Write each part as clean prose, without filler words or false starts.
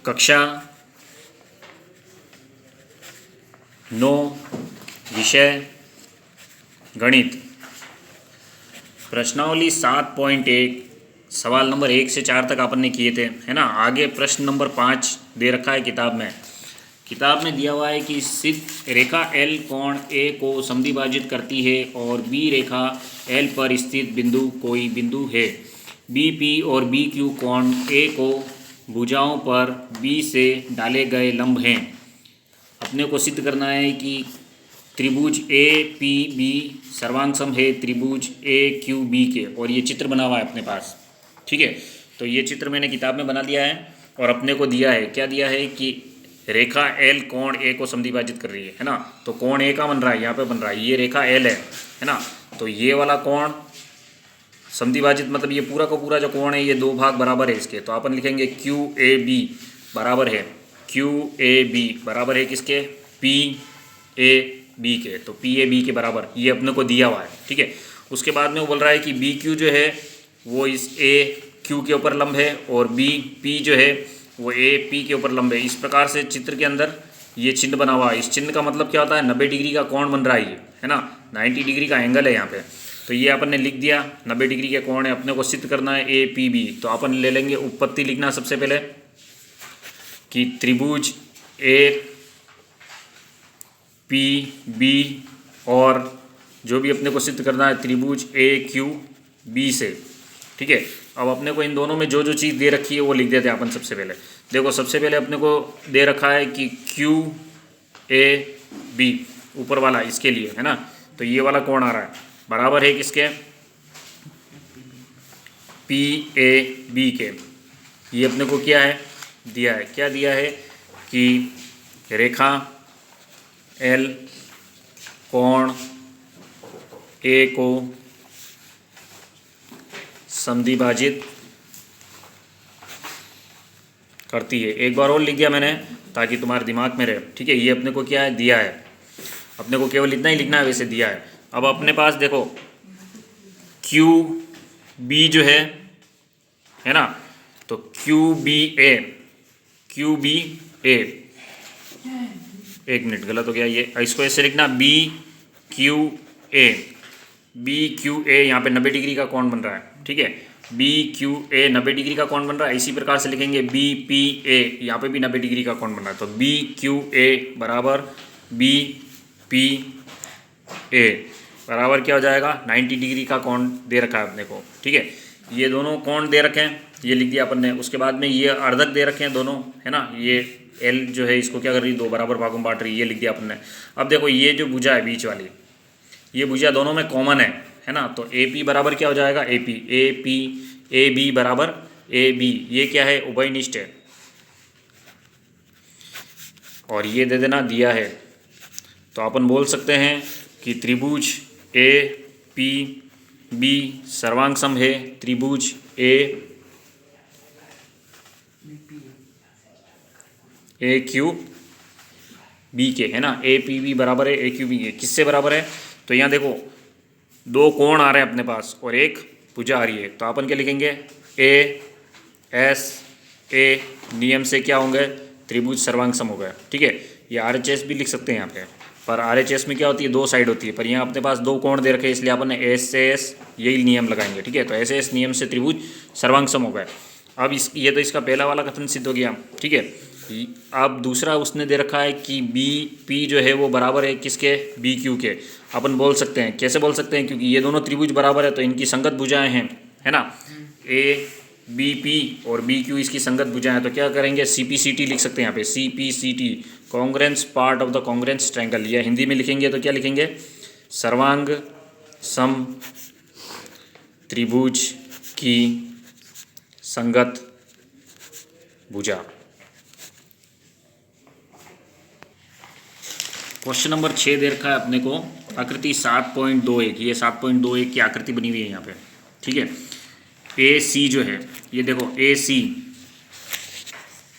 कक्षा 9 विषय गणित प्रश्नावली 7.1 सवाल नंबर 1 से 4 तक अपन ने किए थे, है ना। आगे प्रश्न नंबर 5 दे रखा है किताब में दिया हुआ है कि सिद्ध रेखा L कोण A को समद्विभाजित करती है और B रेखा L पर स्थित बिंदु कोई बिंदु है। BP और BQ कोण A को भुजाओं पर B से डाले गए लंब हैं। अपने को सिद्ध करना है कि त्रिभुज APB सर्वांग है त्रिभुज AQB के, और ये चित्र बना हुआ है अपने पास, ठीक है। तो ये चित्र मैंने किताब में बना दिया है और अपने को दिया है, क्या दिया है कि रेखा L कोण A को समद्विभाजित कर रही है ना। तो कोण A का बन रहा है, यहाँ पे बन रहा है, ये रेखा L है ना। तो ये वाला कोण समद्विभाजित मतलब ये पूरा का पूरा जो कोण है ये दो भाग बराबर है इसके, तो अपन लिखेंगे QAB बराबर है, QAB बराबर है किसके, PAB के। तो PAB के बराबर ये अपने को दिया हुआ है, ठीक है। उसके बाद में वो बोल रहा है कि BQ जो है वो इस AQ के ऊपर लंब है और BP जो है वो AP के ऊपर लंब है। इस प्रकार से चित्र के अंदर ये चिन्ह बना हुआ है। इस चिन्ह का मतलब क्या होता है, 90 डिग्री का कोण बन रहा है ये, है ना। 90 डिग्री का एंगल है यहाँ पे। तो ये अपन ने लिख दिया, 90 डिग्री के कोण है, अपने को सिद्ध करना है APB। तो अपन ले लेंगे उत्पत्ति लिखना सबसे पहले कि त्रिभुज APB और जो भी अपने को सिद्ध करना है त्रिभुज AQB से, ठीक है। अब अपने को इन दोनों में जो जो चीज़ दे रखी है वो लिख देते हैं अपन सबसे पहले। देखो सबसे पहले अपने को दे रखा है कि QAB ऊपर वाला इसके लिए, है ना। तो ये वाला कोण आ रहा है बराबर है किसके, PAB के। ये अपने को क्या है दिया है, क्या दिया है कि रेखा L कोण A को समद्विभाजित करती है। एक बार और लिख दिया मैंने ताकि तुम्हारे दिमाग में रहे, ठीक है। ये अपने को क्या है दिया है, अपने को केवल इतना ही लिखना है, वैसे दिया है। अब अपने पास देखो QB जो है ना, तो QBA एक मिनट गलत हो गया, ये इसको ऐसे लिखना BQA यहाँ पे 90 डिग्री का कोण बन रहा है, ठीक है। BQA 90 डिग्री का कोण बन रहा है। इसी प्रकार से लिखेंगे BPA, यहाँ पे भी 90 डिग्री का कोण बन रहा है। तो BQA बराबर BPA बराबर क्या हो जाएगा, 90 डिग्री का कोण दे रखा है अपने को, ठीक है। ये दोनों कोण दे रखे हैं, ये लिख दिया अपन ने। उसके बाद में ये अर्धक दे रखे हैं दोनों, है ना। ये L जो है इसको क्या कर रही है, दो बराबर भागों में बांट रही है, ये लिख दिया अपन ने। अब देखो ये जो भुजा है बीच वाली, ये भुजा दोनों में कॉमन है ना। तो AP बराबर क्या हो जाएगा, AB बराबर AB। ये क्या है, उभयनिष्ठ है, और ये दे देना दिया है। तो अपन बोल सकते हैं कि त्रिभुज APB सर्वांग सम है त्रिभुज AQB के, है ना। APB बराबर है AQB के। किससे बराबर है, तो यहाँ देखो दो कोण आ रहे हैं अपने पास और एक भुजा आ रही है। तो अपन क्या लिखेंगे, ASA नियम से क्या होंगे, त्रिभुज सर्वांग सम हो गया, ठीक है। ये RHS भी लिख सकते हैं यहाँ पे, पर RHS में क्या होती है, दो साइड होती है, पर यहाँ अपने पास दो कोण दे रखे हैं, इसलिए अपन ने SAS यही नियम लगाएंगे, ठीक है। तो SAS नियम से त्रिभुज सर्वांग सम हो गया। अब ये तो इसका पहला वाला कथन सिद्ध हो गया, ठीक है। अब दूसरा उसने दे रखा है कि BP जो है वो बराबर है किसके, BQ के। अपन बोल सकते हैं, कैसे बोल सकते हैं, क्योंकि ये दोनों त्रिभुज बराबर है तो इनकी संगत भुजाएं हैं, है ना। ABP और BQ इसकी संगत भुजाएं हैं, तो क्या करेंगे, CPCT लिख सकते हैं यहाँ पे, CPCT congruence part of the congruence triangle. या हिंदी में लिखेंगे तो क्या लिखेंगे, सर्वांग सम त्रिभुज की संगत भुजा। क्वेश्चन नंबर 6 दे रखा है अपने को, आकृति 7.21। ये 7.21 की आकृति बनी हुई है यहाँ पे, ठीक है। AC जो है, ये देखो AC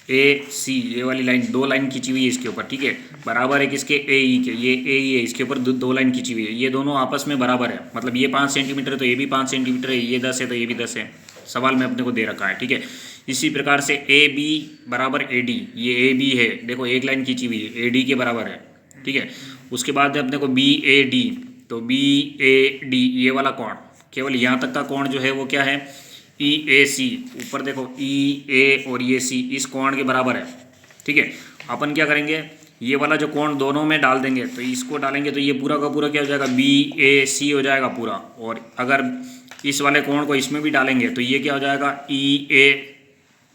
ये वाली लाइन, दो लाइन खींची हुई है इसके ऊपर, ठीक है। बराबर है किसके, AE के। ये AE है, इसके ऊपर दो लाइन खींची हुई है। ये दोनों आपस में बराबर है, मतलब ये 5 सेंटीमीटर है तो ये भी 5 सेंटीमीटर है, ये 10 है तो ये भी 10 है। सवाल में अपने को दे रखा है, ठीक है। इसी प्रकार से ए बी बराबर ए डी, ये ए बी है, देखो एक लाइन खींची हुई है, ए डी के बराबर है, ठीक है। उसके बाद अपने को बी ए डी, तो बी ए डी ये वाला कोण, केवल यहाँ तक का कोण जो है वो क्या है, ई ए सी, ऊपर देखो ई ए और ये सी इस कोण के बराबर है, ठीक है। अपन क्या करेंगे, ये वाला जो कोण दोनों में डाल देंगे, तो इसको डालेंगे तो ये पूरा का पूरा क्या हो जाएगा, बी ए सी हो जाएगा पूरा, और अगर इस वाले कोण को इसमें भी डालेंगे तो ये क्या हो जाएगा, ई ए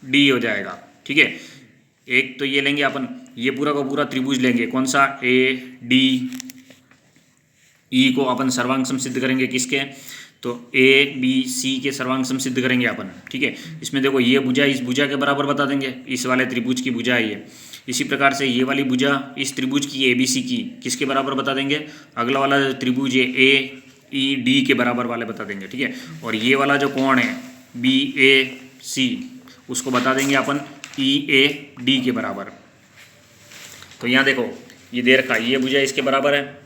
डी हो जाएगा, ठीक है। एक तो ये लेंगे अपन, ये पूरा का पूरा त्रिभुज लेंगे, कौन सा, ए डी ई को अपन सर्वांग सम सिद्ध करेंगे, किसके, तो ए बी सी के सर्वांग सम सिद्ध करेंगे अपन, ठीक है। इसमें देखो ये भुजा इस भुजा के बराबर बता देंगे, इस वाले त्रिभुज की भुजा है ये। इसी प्रकार से ये वाली भुजा इस त्रिभुज की ए बी सी की किसके बराबर बता देंगे, अगला वाला जो त्रिभुज है ए ई डी के बराबर वाले बता देंगे, ठीक है। और ये वाला जो कोण है बी ए सी, उसको बता देंगे अपन ई ए डी के बराबर। तो यहाँ देखो ये दे रखा, ये भुजा इसके बराबर है,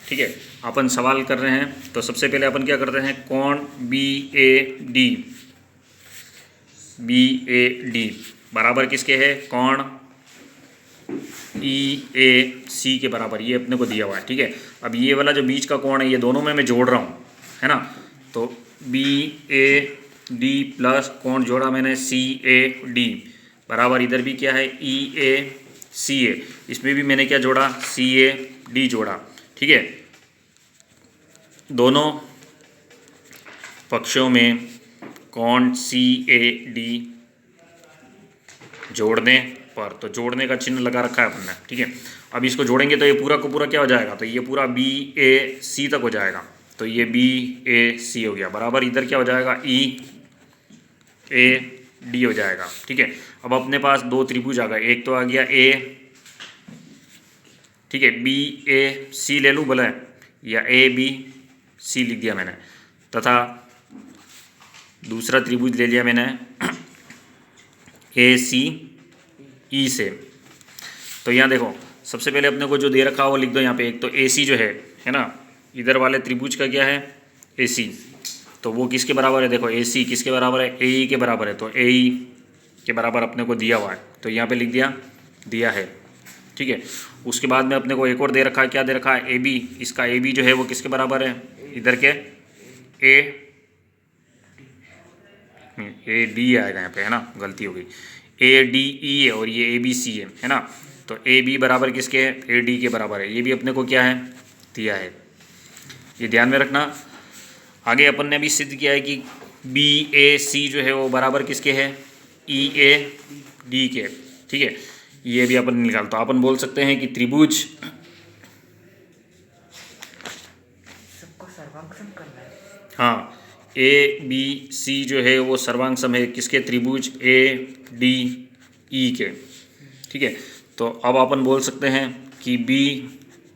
ठीक है। अपन सवाल कर रहे हैं, तो सबसे पहले अपन क्या करते हैं, कोण बी ए डी बराबर किसके है, कोण ई ए सी के बराबर, ये अपने को दिया हुआ है, ठीक है। अब ये वाला जो बीच का कोण है ये दोनों में मैं जोड़ रहा हूँ, है ना। तो बी ए डी प्लस कोण जोड़ा मैंने सी ए डी बराबर, इधर भी क्या है, ई ए सी ए, इसमें भी मैंने क्या जोड़ा, सी ए डी जोड़ा, ठीक है। दोनों पक्षों में कोण सी ए डी जोड़ने पर, तो जोड़ने का चिन्ह लगा रखा है अपन ने, ठीक है। अब इसको जोड़ेंगे तो ये पूरा को पूरा क्या हो जाएगा, तो ये पूरा बी ए सी तक हो जाएगा, तो ये बी ए सी हो गया बराबर, इधर क्या हो जाएगा, ई ए डी हो जाएगा, ठीक है। अब अपने पास दो त्रिभुज आ गए, एक तो आ गया ए, ठीक है, बी ए सी ले लूँ भले, या ए बी सी लिख दिया मैंने, तथा दूसरा त्रिभुज ले लिया मैंने ए सी ई से। तो यहाँ देखो सबसे पहले अपने को जो दे रखा है वो लिख दो यहाँ पे, एक तो ए सी जो है ना, इधर वाले त्रिभुज का क्या है, ए सी, तो वो किसके बराबर है, देखो ए सी किसके बराबर है, ए ई के बराबर है, तो ए ई के बराबर अपने को दिया हुआ है, तो यहाँ पे लिख दिया है, ठीक है। उसके बाद में अपने को एक और दे रखा है, क्या दे रखा है, ए बी, इसका ए बी जो है वो किसके बराबर है, इधर के ए डी आएगा यहाँ पे, है ना, गलती हो गई, ए डी ई है और ये ए बी सी है ना। तो ए बी बराबर किसके है, ए डी के बराबर है, ये भी अपने को क्या है, दिया है, ये ध्यान में रखना। आगे अपन ने अभी सिद्ध किया है कि बी ए सी जो है वो बराबर किसके है, ई ए डी के, ठीक है। ये भी अपन निकाल, तो अपन बोल सकते हैं कि त्रिभुज सबको सर्वांग सम करना है, हाँ, ए बी सी जो है वो सर्वांग सम है किसके, त्रिभुज ए डी ई के, ठीक है। तो अब अपन बोल सकते हैं कि बी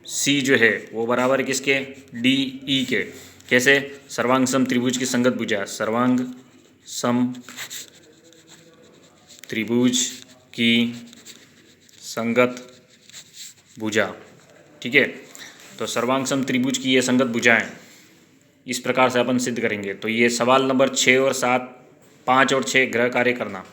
सी जो है वो बराबर किसके, डी ई के, कैसे, सर्वांग सम त्रिभुज की संगत भुजा, सर्वांग सम त्रिभुज की संगत भुजा, ठीक है। तो सर्वांग सम त्रिभुज की ये संगत भुजाएं इस प्रकार से अपन सिद्ध करेंगे। तो ये सवाल नंबर 6 और 7, 5 और 6 गृह कार्य करना।